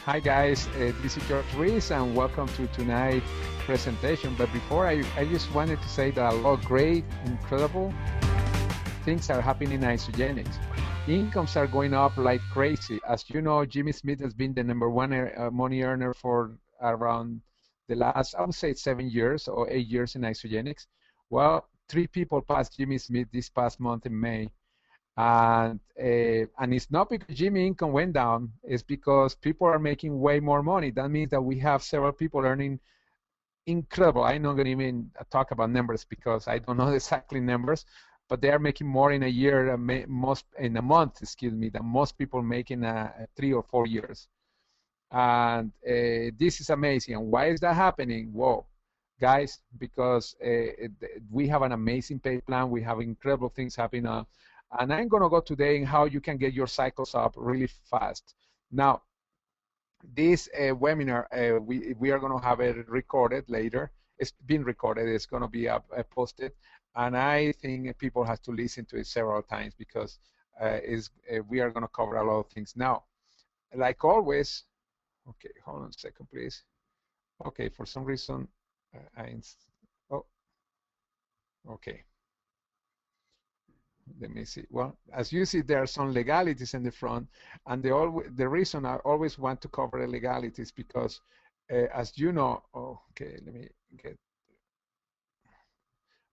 Hi guys, this is Ruiz and welcome to tonight's presentation. But before I just wanted to say that a lot of great, incredible things are happening in Isagenix. Incomes are going up like crazy. As you know, Jimmy Smith has been the number one money earner for around the last, I would say 7 years or 8 years in Isagenix. Well, 3 people passed Jimmy Smith this past month in May. And it's not because Jimmy income went down, it's because people are making way more money. That means that we have several people earning incredible. I'm not going to even talk about numbers because I don't know exactly numbers, but they are making more in a year, most in a month, excuse me, than most people make in 3 or 4 years. And this is amazing. And why is that happening? Whoa, guys, because we have an amazing pay plan. We have incredible things happening. And I'm going to go today in how you can get your cycles up really fast. Now, this webinar, we are going to have it recorded later. It's been recorded. It's going to be posted. And I think people have to listen to it several times because we are going to cover a lot of things. Now, like always, okay, hold on a second, please. Okay, for some reason, okay. Let me see. Well, as you see, there are some legalities in the front, and the reason I always want to cover the legalities because, as you know, okay, let me get.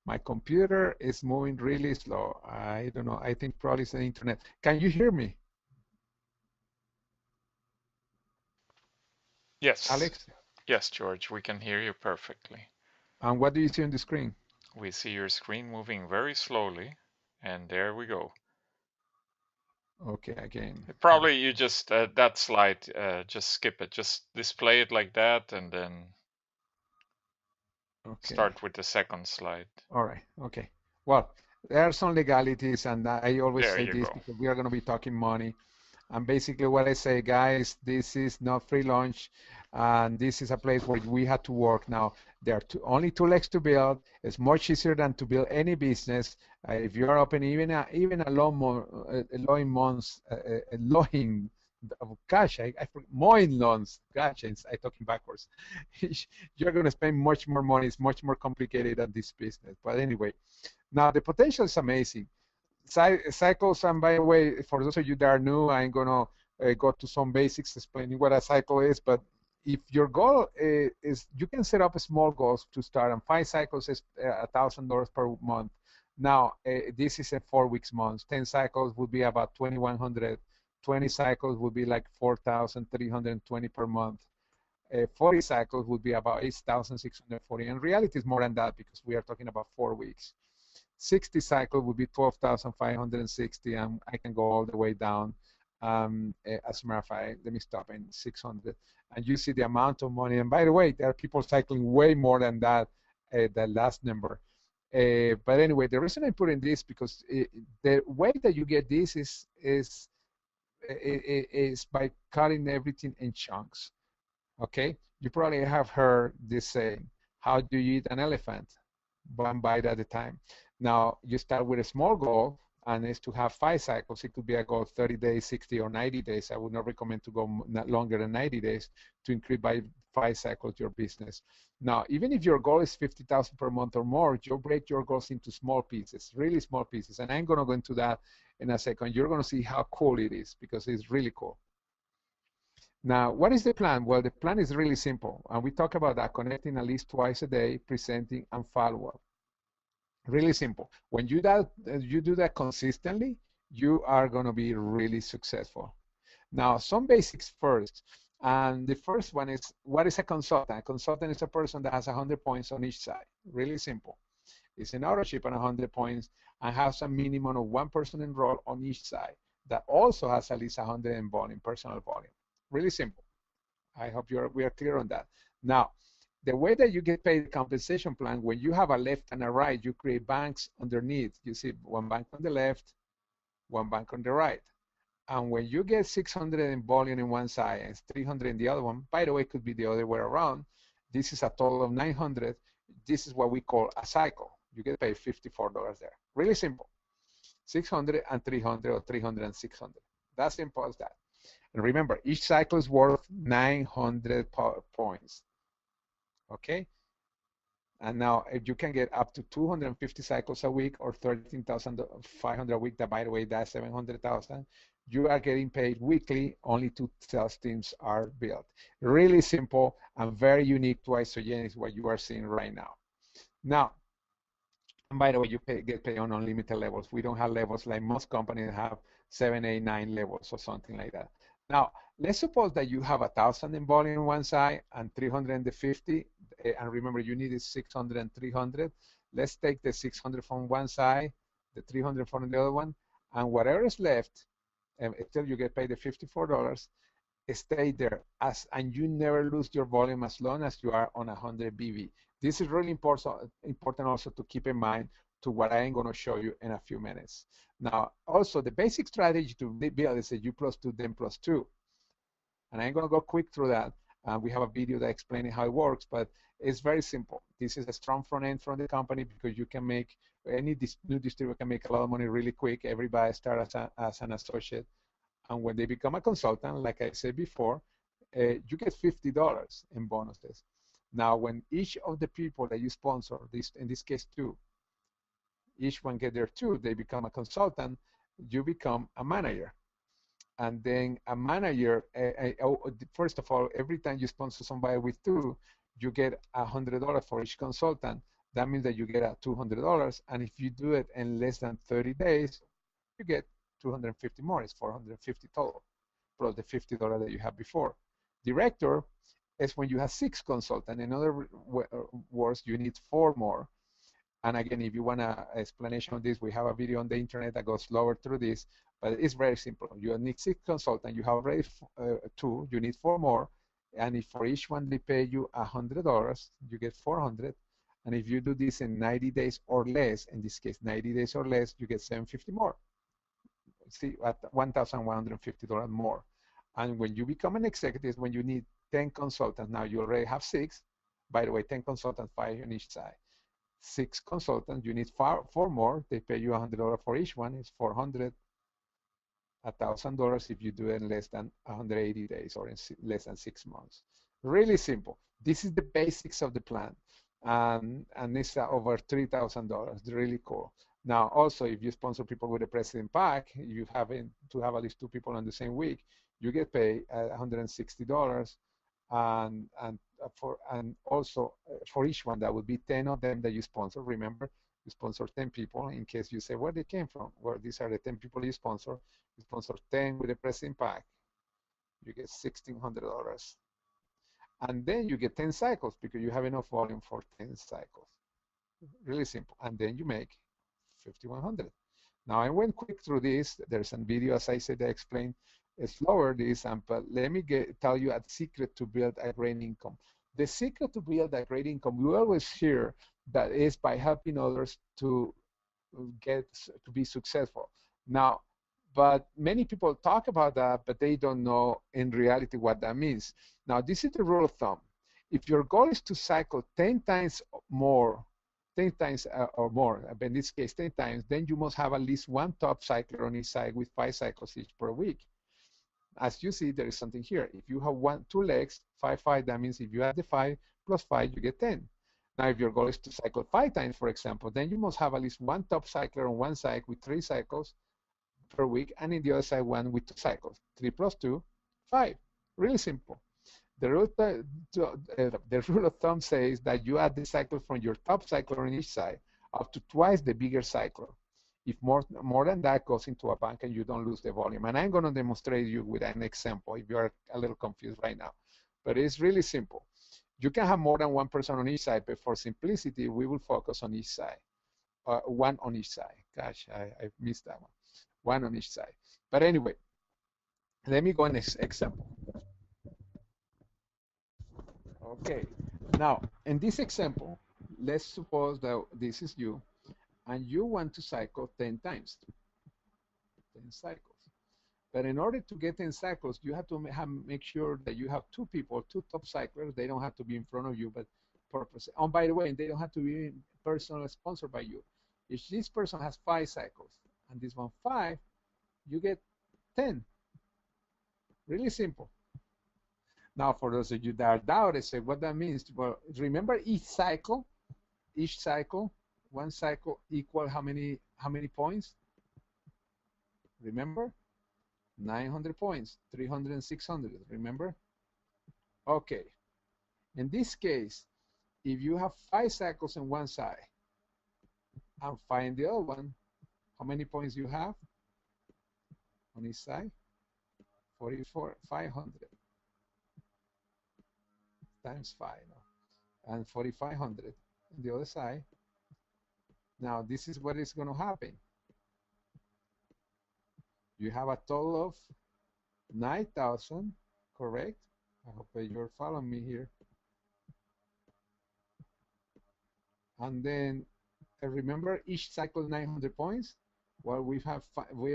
My computer is moving really slow. I don't know. I think probably it's the internet. Can you hear me? Yes. Alex? Yes, George, we can hear you perfectly. And what do you see on the screen? We see your screen moving very slowly, and there we go. Okay, again. Probably you just, that slide, just skip it. Just display it like that, and then start with the second slide. All right, okay. Well, there are some legalities, and I always say this because we are going to be talking money. And basically what I say, guys, this is not free lunch, and this is a place where we have to work. Now, there are only 2 legs to build. It's much easier than to build any business. If you're open even a loan months, loan, gosh, mowing loans, gosh, I'm talking backwards. You're going to spend much more money. It's much more complicated than this business. But anyway, now the potential is amazing. Cycles, and by the way, for those of you that are new, I'm going to go to some basics explaining what a cycle is. But if your goal is, you can set up small goals to start, and 5 cycles is $1,000 per month. Now, this is a 4 weeks month. 10 cycles would be about 2,100. 20 cycles would be like 4,320 per month. 40 cycles would be about 8,640. In reality, it's more than that because we are talking about 4 weeks. 60 cycle would be 12,560, and I can go all the way down. As a matter of fact, let me stop in 600. And you see the amount of money. And by the way, there are people cycling way more than that, the last number. But anyway, the reason I put in this because the way that you get this is by cutting everything in chunks. Okay, you probably have heard this saying, how do you eat an elephant? 1 bite at a time. Now, you start with a small goal, and it's to have 5 cycles. It could be a goal of 30 days, 60, or 90 days. I would not recommend to go longer than 90 days to increase by 5 cycles your business. Now, even if your goal is 50,000 per month or more, you break your goals into small pieces, really small pieces. And I'm going to go into that in a second. You're going to see how cool it is because it's really cool. Now, what is the plan? Well, the plan is really simple. And we talk about that, connecting at least twice a day, presenting, and follow-up. Really simple. When you do that consistently, you are going to be really successful. Now, some basics first. And the first one is, what is a consultant? A consultant is a person that has 100 points on each side. Really simple. It's an authorship on 100 points and has a minimum of 1 person enrolled on each side that also has at least 100 in volume, personal volume. Really simple. I hope we are clear on that. Now, the way that you get paid the compensation plan, when you have a left and a right, you create banks underneath. You see 1 bank on the left, 1 bank on the right. And when you get 600 in volume in one side and 300 in the other one, by the way, it could be the other way around. This is a total of 900. This is what we call a cycle. You get paid $54 there. Really simple. 600 and 300 or 300 and 600. That's simple as that. And remember, each cycle is worth 900 points. Okay? And now if you can get up to 250 cycles a week or 13,500 a week, that by the way, that's 700,000. You are getting paid weekly, only two sales teams are built. Really simple and very unique to Isagenix, what you are seeing right now. Now, and by the way, you get paid on unlimited levels. We don't have levels like most companies have 7, 8, 9 levels or something like that. Now, let's suppose that you have 1,000 in volume on one side and 350, and remember you need 600 and 300. Let's take the 600 from one side, the 300 from the other one, and whatever is left, until you get paid the $54, stay there and you never lose your volume as long as you are on 100 BV. This is really important also to keep in mind to what I am going to show you in a few minutes. Now, also the basic strategy to build is a U plus 2, then plus 2. And I'm going to go quick through that. We have a video that explaining how it works, but it's very simple. This is a strong front end from the company because you can make, any new distributor can make a lot of money really quick. Everybody starts as an associate. And when they become a consultant, like I said before, you get $50 in bonuses. Now, when each of the people that you sponsor, in this case two, each one get their two, they become a consultant, you become a manager. And then a manager, first of all, every time you sponsor somebody with two, you get $100 for each consultant. That means that you get $200. And if you do it in less than 30 days, you get 250 more. It's 450 total, plus the $50 that you had before. Director is when you have 6 consultants. In other words, you need 4 more. And again, if you want an explanation of this, we have a video on the internet that goes slower through this, but it's very simple. You need 6 consultants, you have already 2, you need 4 more, and if for each one they pay you $100, you get 400. And if you do this in 90 days or less, in this case 90 days or less, you get 750 more. See, at $1,150 more. And when you become an executive, when you need 10 consultants, now you already have 6. By the way, 10 consultants, 5 on each side. 6 consultants, you need 4 more. They pay you $100 for each one. It's 400, $1,000 if you do it in less than 180 days or in less than 6 months. Really simple. This is the basics of the plan. And it's over $3,000. Really cool. Now, also, if you sponsor people with a president pack, you have to have at least 2 people on the same week, you get paid $160. And also for each one, that would be 10 of them that you sponsor. Remember, you sponsor 10 people. In case you say where they came from, well, these are the 10 people you sponsor. You sponsor 10 with a president pack, you get $1,600. And then you get 10 cycles because you have enough volume for 10 cycles. Really simple. And then you make 5,100. Now I went quick through this. There's a video, as I said, that explained slower this, but let me tell you a secret to build a great income. The secret to build a great income, we always hear that is by helping others to be successful. Now, but many people talk about that, but they don't know in reality what that means. Now, this is the rule of thumb. If your goal is to cycle 10 times more, 10 times or more, but in this case 10 times, then you must have at least 1 top cycler on each side with 5 cycles each per week. As you see, there is something here. If you have 2 legs, 5, 5, that means if you add the 5 plus 5, you get 10. Now, if your goal is to cycle 5 times, for example, then you must have at least 1 top cycler on one side with 3 cycles per week, and in the other side, 1 with 2 cycles. 3 plus 2, 5. Really simple. The rule of thumb says that you add the cycle from your top cycler on each side up to twice the bigger cycler. If more than that goes into a bank and you don't lose the volume. And I'm going to demonstrate you with an example if you are a little confused right now. But it's really simple. You can have more than 1 person on each side, but for simplicity, we will focus on each side. 1 on each side. Gosh, I missed that one. 1 on each side. But anyway, let me go on this example. Okay. Now, in this example, let's suppose that this is you, and you want to cycle 10 times. 10 cycles. But in order to get 10 cycles, you have to make sure that you have 2 people, 2 top cyclers. They don't have to be in front of you, but purpose. Oh, by the way, they don't have to be personally sponsored by you. If this person has 5 cycles and this one 5, you get 10. Really simple. Now, for those of you that are doubted, say what that means. Well, remember each cycle, one cycle equal how many points? Remember? 900 points, 300 and 600, remember? Okay, in this case, if you have 5 cycles on one side and 5 in the other one, how many points you have on each side? 500 times 5, no? And 4,500 on the other side. Now, this is what is going to happen. You have a total of 9,000, correct? I hope that you're following me here. And then remember each cycle 900 points. Well, we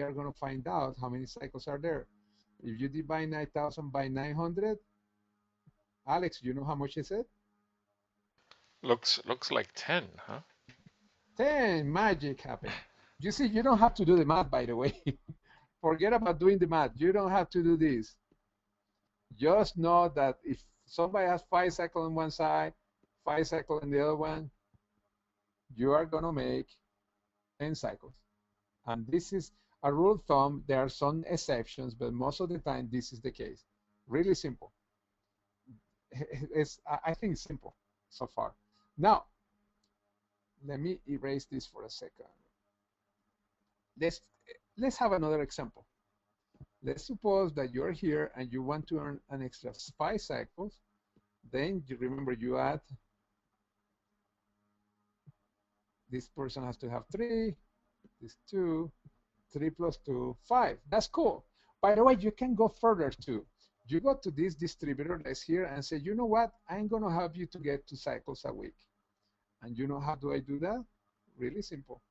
are going to find out how many cycles are there. If you divide 9,000 by 900, Alex, you know how much is it? Looks like 10, huh? 10. Magic happened. You see, you don't have to do the math, by the way. Forget about doing the math. You don't have to do this. Just know that if somebody has 5 cycles on one side, 5 cycles on the other one, you are going to make 10 cycles. And this is a rule of thumb. There are some exceptions, but most of the time this is the case. Really simple. I think it's simple so far. Now, let me erase this for a second. Let's have another example. Let's suppose that you're here and you want to earn an extra 5 cycles. Then you remember you add, this person has to have 3, this 2, 3 plus 2, 5. That's cool. By the way, you can go further too. You go to this distributor that's here and say, you know what? I'm going to help you to get 2 cycles a week. And you know how do I do that? Really simple.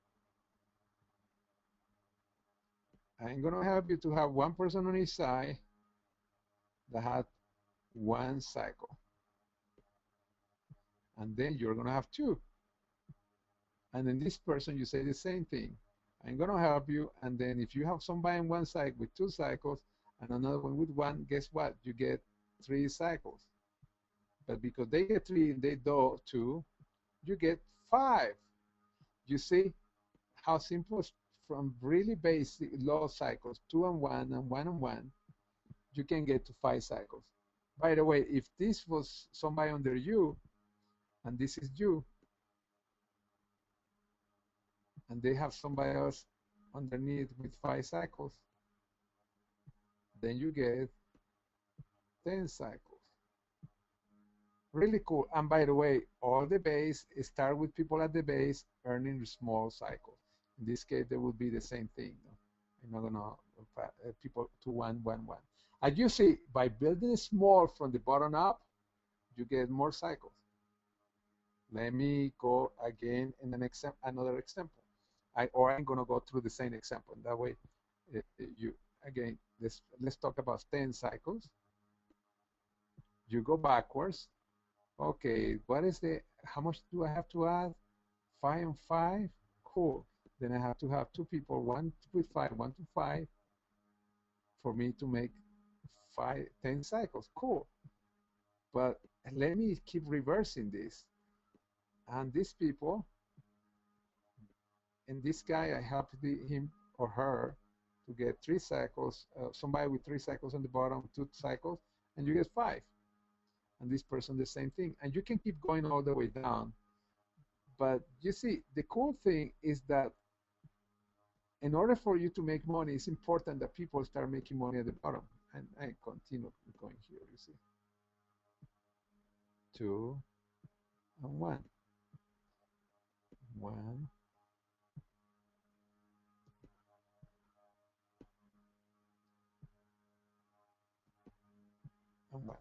I'm going to help you to have one person on each side that had 1 cycle. And then you're going to have 2. And then this person, you say the same thing. I'm going to help you. And then if you have somebody on one side with 2 cycles and another one with 1, guess what? You get 3 cycles. But because they get 3 and they do 2, you get 5. You see how simple, from really basic low cycles, 2 and 1 and 1 and 1, you can get to 5 cycles. By the way, if this was somebody under you, and this is you, and they have somebody else underneath with 5 cycles, then you get 10 cycles. Really cool. And by the way, all the base start with people at the base earning small cycles. In this case, they would be the same thing. I'm not gonna people to 1, 1, 1. As you see, by building small from the bottom up, you get more cycles. Let me go again in another example. I'm going to go through the same example. That way, again, let's talk about 10 cycles. You go backwards. Okay, how much do I have to add? 5 and 5? Cool. Then I have to have 2 people, 1 with 5, 1 to 5, for me to make 10 cycles. Cool. But let me keep reversing this. And these people, and this guy, I help him or her to get 3 cycles, somebody with 3 cycles on the bottom, 2 cycles, and you get 5. And this person, the same thing. And you can keep going all the way down. But you see, the cool thing is that in order for you to make money, it's important that people start making money at the bottom. And I continue going here, you see. 2 and 1. 1. And 1.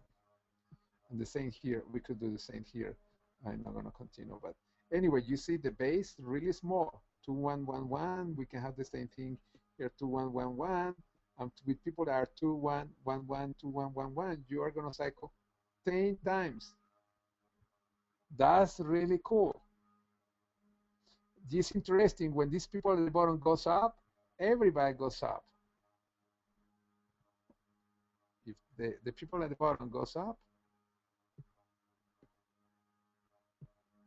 And the same here. We could do the same here. I'm not going to continue. But anyway, you see the base really small. 2, 1, 1, 1. We can have the same thing here. 2, 1, 1, 1. And with people that are 2, 1, 1, 1, 2, 1, 1, 1, you are going to cycle 10 times. That's really cool. It's interesting. When these people at the bottom goes up, everybody goes up. If The people at the bottom goes up,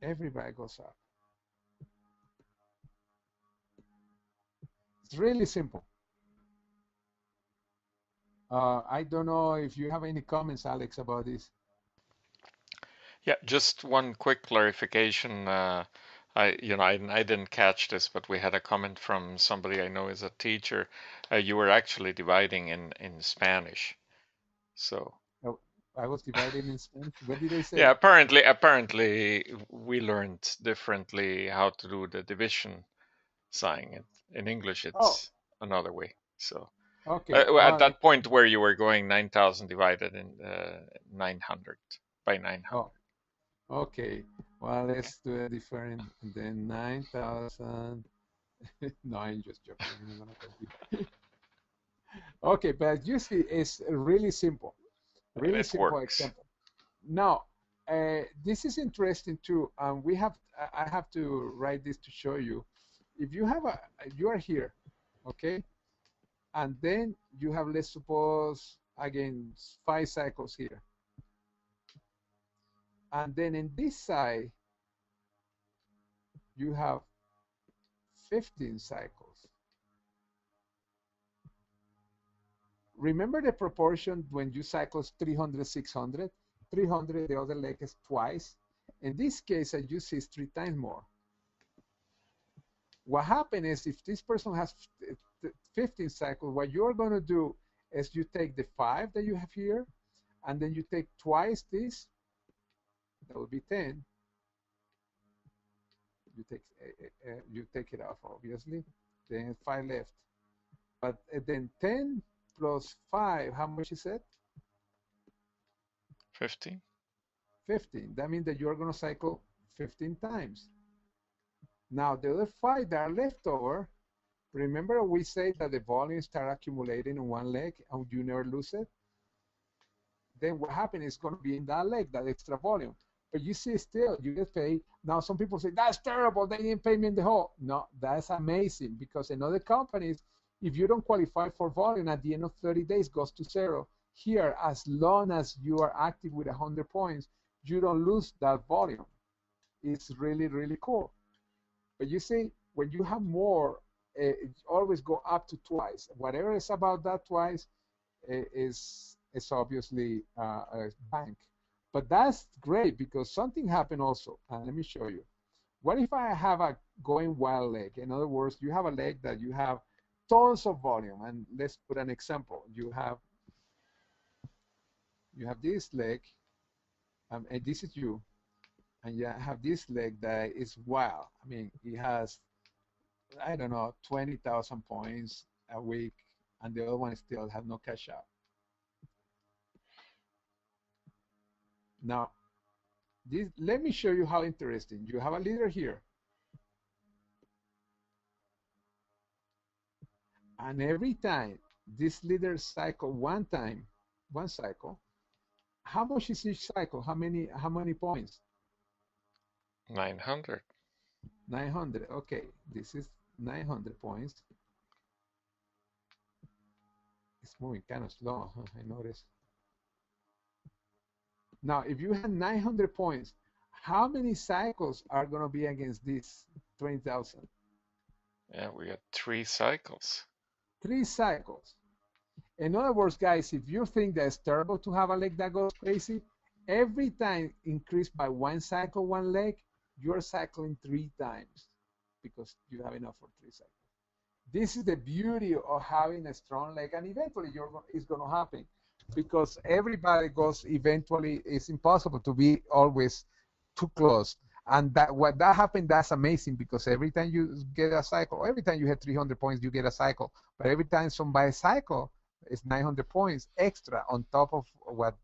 everybody goes up. It's really simple. I don't know if you have any comments, Alex, about this. Yeah, just one quick clarification. I didn't catch this, but we had a comment from somebody I know is a teacher. You were actually dividing in Spanish. So Oh, I was divided in Spanish. What did I say? yeah, apparently we learned differently how to do the division sign. In English, Oh, it's another way. So okay. at that point where you were going 9,000 divided in 900 by 900. Oh, okay. Well, Okay. let's do a different. Then 9,000. No, I'm just joking. I'm not gonna copy. Okay, but you see, it's really simple. And Really it simple works. example. Now, this is interesting too. We have, I have to write this to show you. If you have a, you are here, okay, and then you have, let's suppose, again, 5 cycles here, and then in this side you have 15 cycles. Remember the proportion when you cycle 300, 600, 300, the other leg is twice. In this case, as you see, it's 3 times more. What happens is if this person has 15 cycles, what you're going to do is you take the 5 that you have here, and then you take twice this, that would be 10. You take it off, obviously. Then 5 left. But then 10 plus 5, how much is it? 15. 15. That means that you're going to cycle 15 times. Now, the other 5 that are left over, remember we say that the volume start accumulating in one leg and you never lose it? Then what happens is going to be in that leg, that extra volume. But you see, still, you get paid. Now, some people say, that's terrible. They didn't pay me in the whole. No, that's amazing because in other companies, if you don't qualify for volume at the end of 30 days, goes to zero. Here, as long as you are active with 100 points, you don't lose that volume. It's really, really cool. But you see, when you have more, always go up to twice. Whatever is about that twice is obviously a bank. But that's great because something happened also. And let me show you. What if I have a going wild leg? In other words, you have a leg that you have tons of volume. And let's put an example. You have this leg, and this is you, and you have this leg that is wild. I mean, it has, I don't know, 20,000 points a week, and the other one still has no cash out. Now, let me show you how interesting. You have a leader here, and every time this leader cycle one cycle, how much is each cycle? How many points? 900. 900. Okay, this is 900 points. It's moving kind of slow, huh? I noticed. Now, if you have 900 points, how many cycles are going to be against this 20,000? Yeah, we got 3 cycles. 3 cycles. In other words, guys, if you think that it's terrible to have a leg that goes crazy, every time increased by 1 cycle, one leg, you're cycling 3 times because you have enough for 3 cycles. This is the beauty of having a strong leg, and eventually it's going to happen because everybody goes eventually. It's impossible to be always too close. And that what that happened, that's amazing because every time you get a cycle, every time you have 300 points, you get a cycle. But every time somebody cycle, it's 900 points extra on top of what.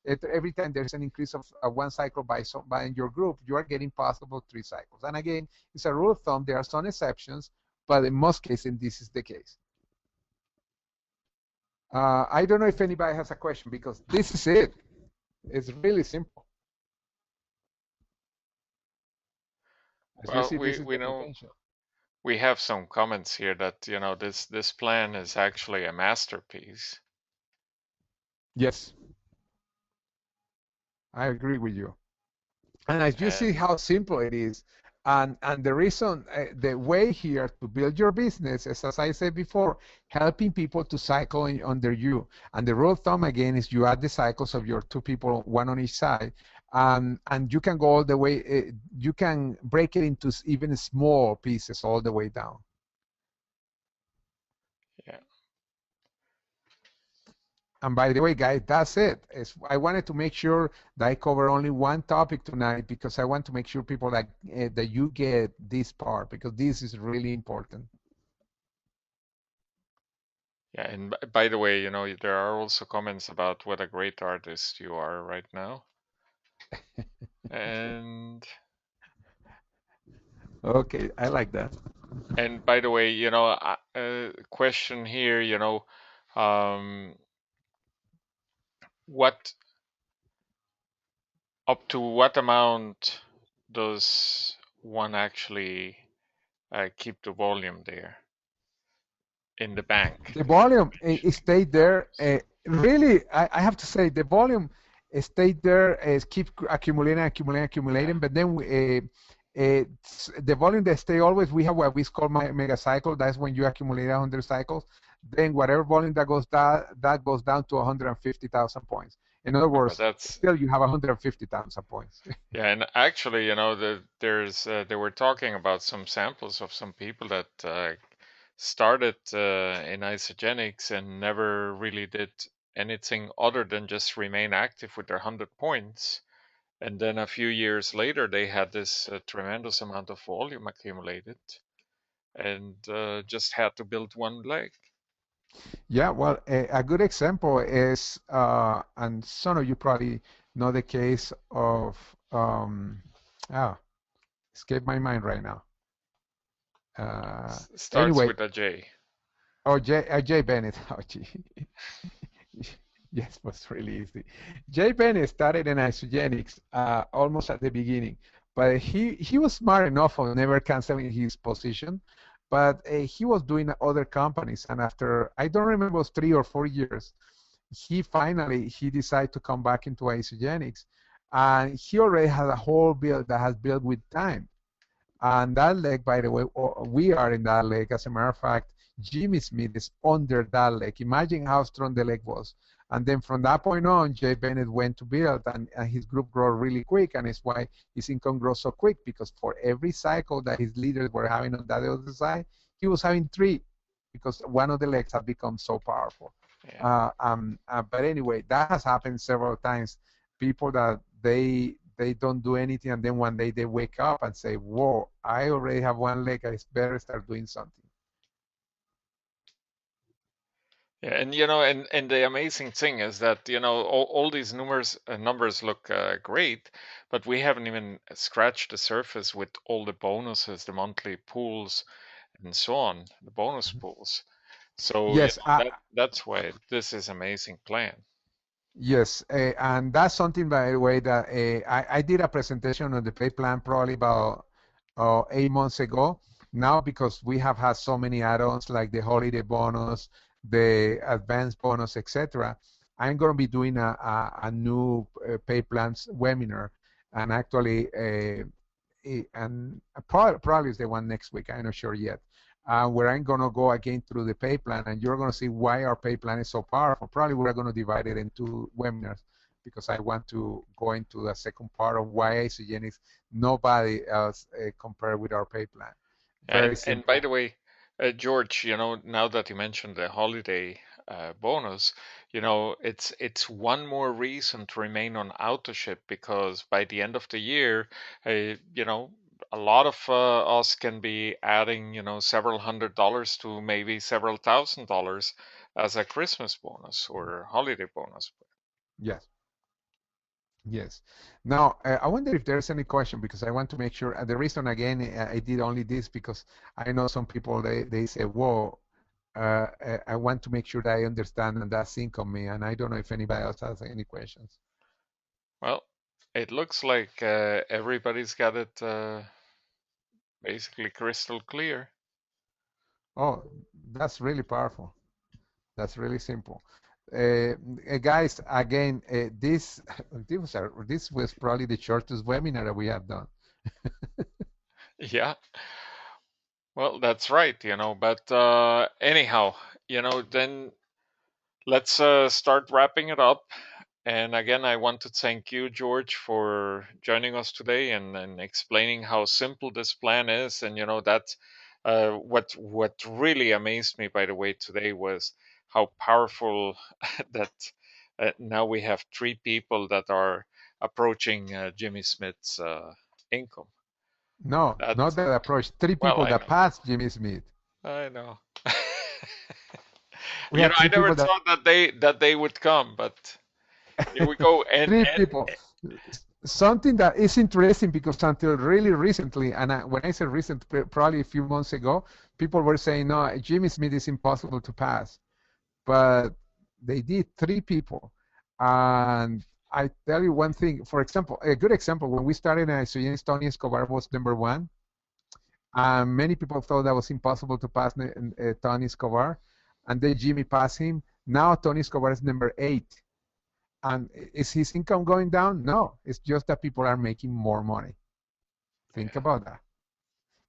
Every time there's an increase of 1 cycle by somebody in your group, you are getting possible 3 cycles. And again, it's a rule of thumb. There are some exceptions, but in most cases, this is the case. I don't know if anybody has a question because this is it. It's really simple. As you Well, see, this is we the know potential. we have some comments here that this plan is actually a masterpiece. Yes, I agree with you. And as you see And how simple it is, and the reason, the way here to build your business is, as I said before, helping people to cycle under you. And the rule of thumb again is you add the cycles of your two people, one on each side, and you can go all the way. You can break it into even small pieces all the way down. yeah, And by the way, guys, that's it. I wanted to make sure that I cover only one topic tonight because I want to make sure people that you get this part because this is really important. yeah. And by the way, there are also comments about what a great artist you are right now. And Okay, I like that. and by the way, question here, um, what up to what amount does one actually keep the volume there in the bank? The volume Which stayed there. Really, I have to say the volume stayed there, keep accumulating, accumulating, yeah, accumulating. But then the volume that stay always, we have what we call my mega cycle. That's when you accumulate 100 cycles. Then whatever volume that goes down to 150,000 points. In other yeah, but words, that's still you have 150,000 points. yeah, and actually, they were talking about some samples of some people that started in Isagenix and never really did anything other than just remain active with their 100 points. And then a few years later, they had this tremendous amount of volume accumulated and just had to build one leg. Yeah, well, a good example is, and some of you probably know the case of, ah, escape my mind right now. Starts Anyway, with a J. oh, Jay Bennett. Oh, gee. Yes, was really easy. Jay Bennett started in Isagenix almost at the beginning, but he was smart enough of never canceling his position. But he was doing other companies, and after I don't remember, it was 3 or 4 years, he decided to come back into Isagenix, and he already had a whole build that has built with time. And that leg, by the way, we are in that leg. As a matter of fact, Jimmy Smith is under that leg. Imagine how strong the leg was. And then from that point on, Jay Bennett went to build, and his group grew really quick, and it's why his income grows so quick, because for every cycle that his leaders were having on that other side, he was having three, because one of the legs had become so powerful. Yeah. But anyway, that has happened several times. People that they don't do anything, and then one day they wake up and say, "Whoa, I already have one leg. I better start doing something." Yeah, and and the amazing thing is that all these numbers look great, but we haven't even scratched the surface with all the bonuses, the monthly pools, and so on, the bonus pools. So Yes, that's why this is amazing plan. yes, and that's something, by the way, that I did a presentation on the pay plan probably about 8 months ago. Now, because we have had so many add-ons like the holiday bonus, the advanced bonus, etc., I'm going to be doing a new pay plans webinar, and actually, and probably is the one next week. I'm not sure yet. Where I'm going to go again through the pay plan, and you're going to see why our pay plan is so powerful. Probably we're going to divide it into webinars because I want to go into the second part of why Isagenix nobody else compared with our pay plan. Very And by simple. the way, George, now that you mentioned the holiday bonus, it's one more reason to remain on AutoShip because by the end of the year, a lot of us can be adding, several $100s to maybe several $1,000s as a Christmas bonus or holiday bonus. Yes. Yes. Now, I wonder if there's any question because I want to make sure. The reason again I did only this because I know some people they say, "Whoa, I want to make sure that I understand and that's income me." And I don't know if anybody else has any questions. Well, it looks like everybody's got it basically crystal clear. Oh, that's really powerful. That's really simple. Guys, again, this was probably the shortest webinar that we have done. Yeah, well, that's right, but anyhow, then let's start wrapping it up. And again, I want to thank you, George, for joining us today and explaining how simple this plan is. And that what really amazed me, by the way, today was how powerful that now we have three people that are approaching Jimmy Smith's income. No, That not that approach. Three well, people that passed Jimmy Smith. I know. We have I three never people that thought that they would come, but here we go. And three people. Something that is interesting because until really recently, and when I say recent, probably a few months ago, people were saying, no, Jimmy Smith is impossible to pass. But they did, three people. And I tell you one thing, for example, a good example, when we started in Isagenix, Tony Escobar was number one. Many people thought that was impossible to pass Tony Escobar. And then Jimmy passed him. Now Tony Escobar is number 8. And is his income going down? No, it's just that people are making more money. Think about that.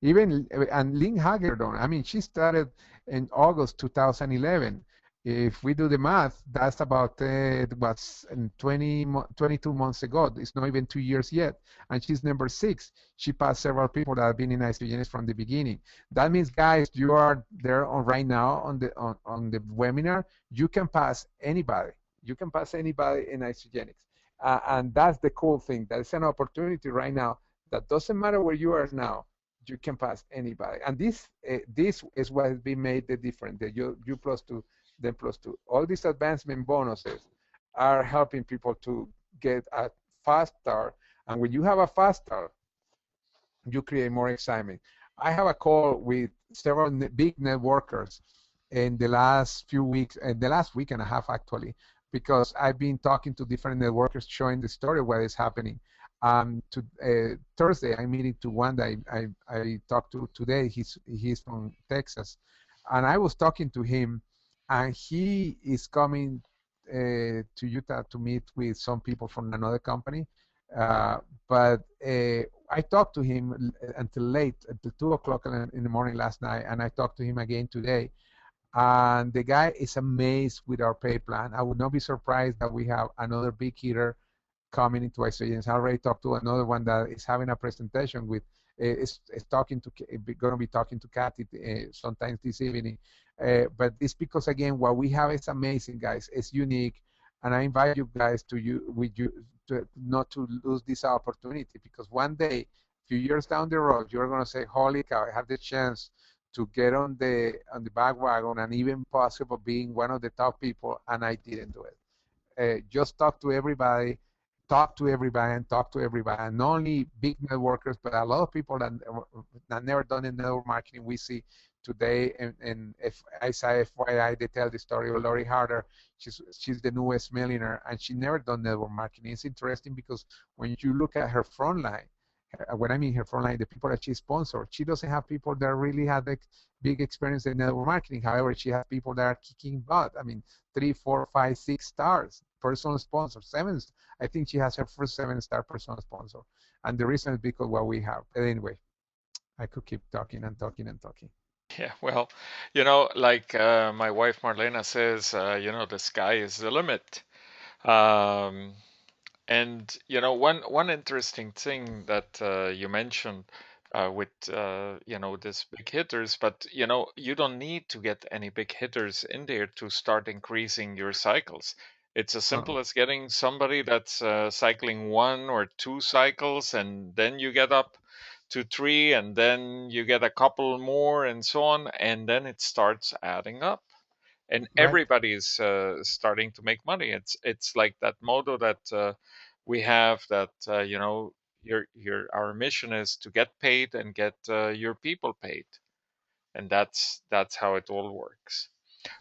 Even and Lynn Hagerdon, I mean, she started in August 2011. If we do the math, that's about what's 22 months ago. It's not even 2 years yet, and she's number 6. She passed several people that have been in Isagenix from the beginning. That means, guys, you are there on right now on the webinar. You can pass anybody. You can pass anybody in Isagenix, and that's the cool thing. There's an opportunity right now that doesn't matter where you are now. You can pass anybody, and this is what has been made the difference. The U plus 2, then plus 2. All these advancement bonuses are helping people to get a fast start, and when you have a fast start, you create more excitement. I have a call with several big networkers in the last few weeks, the last week and a half actually, because I've been talking to different networkers, showing the story of what is happening. Thursday, I'm meeting to one that I talked to today. He's from Texas, and I was talking to him, and he is coming to Utah to meet with some people from another company. But I talked to him until late, until 2 o'clock in the morning last night, and I talked to him again today. And the guy is amazed with our pay plan. I would not be surprised that we have another big hitter coming into Isagenix. I already talked to another one that is having a presentation with, is talking to, going to be talking to Kathy sometimes this evening. But it's because, again, what we have is amazing, guys. It's unique. And I invite you guys to not to lose this opportunity, because one day, a few years down the road, you're going to say, holy cow, I have the chance to get on the back wagon and even possible being one of the top people, and I didn't do it. Just talk to everybody, and not only big networkers, but a lot of people that never done in network marketing. We see today, and if I say FYI, they tell the story of Lori Harder. She's the newest millionaire, and she never done network marketing. It's interesting because when you look at her front line, when I mean her front line, the people that she sponsored, she doesn't have people that really have big experience in network marketing. However, she has people that are kicking butt. I mean, 3, 4, 5, 6 stars, personal sponsor, 7. I think she has her first 7-star personal sponsor. And the reason is because what we have. But anyway, I could keep talking and talking and talking. Yeah, well, like my wife Marlena says, the sky is the limit. Um, And one interesting thing that you mentioned with these big hitters, but you don't need to get any big hitters in there to start increasing your cycles. It's as simple as getting somebody that's cycling 1 or 2 cycles, and then you get up to 3, and then you get a couple more, and so on, and then it starts adding up and Right. everybody's starting to make money. It's like that motto that we have that your our mission is to get paid and get your people paid, and that's how it all works.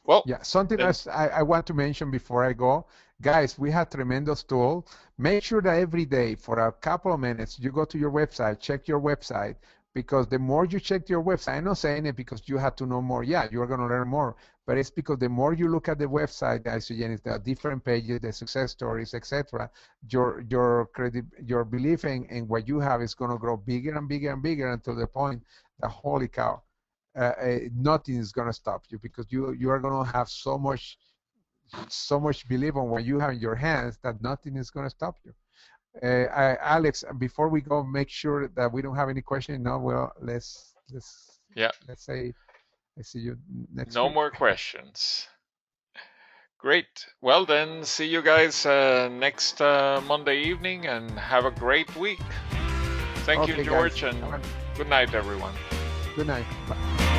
Well, Yeah, something then else I want to mention before I go. Guys, we have tremendous tool. Make sure that every day for a couple of minutes, you go to your website, check your website, because the more you check your website, I'm not saying it because you have to know more. Yeah, you're going to learn more, but it's because the more you look at the website, the Isagenix, the different pages, the success stories, etc., your belief in what you have is going to grow bigger and bigger and bigger until the point that, holy cow, nothing is going to stop you, because you are going to have so much belief on what you have in your hands that nothing is going to stop you. Alex, before we go, make sure that we don't have any questions. No, well, let's say I see you next week. No more questions. Great. Well, then, see you guys next Monday evening, and have a great week. Thank you, George, guys. and good night, everyone. Good night. Bye.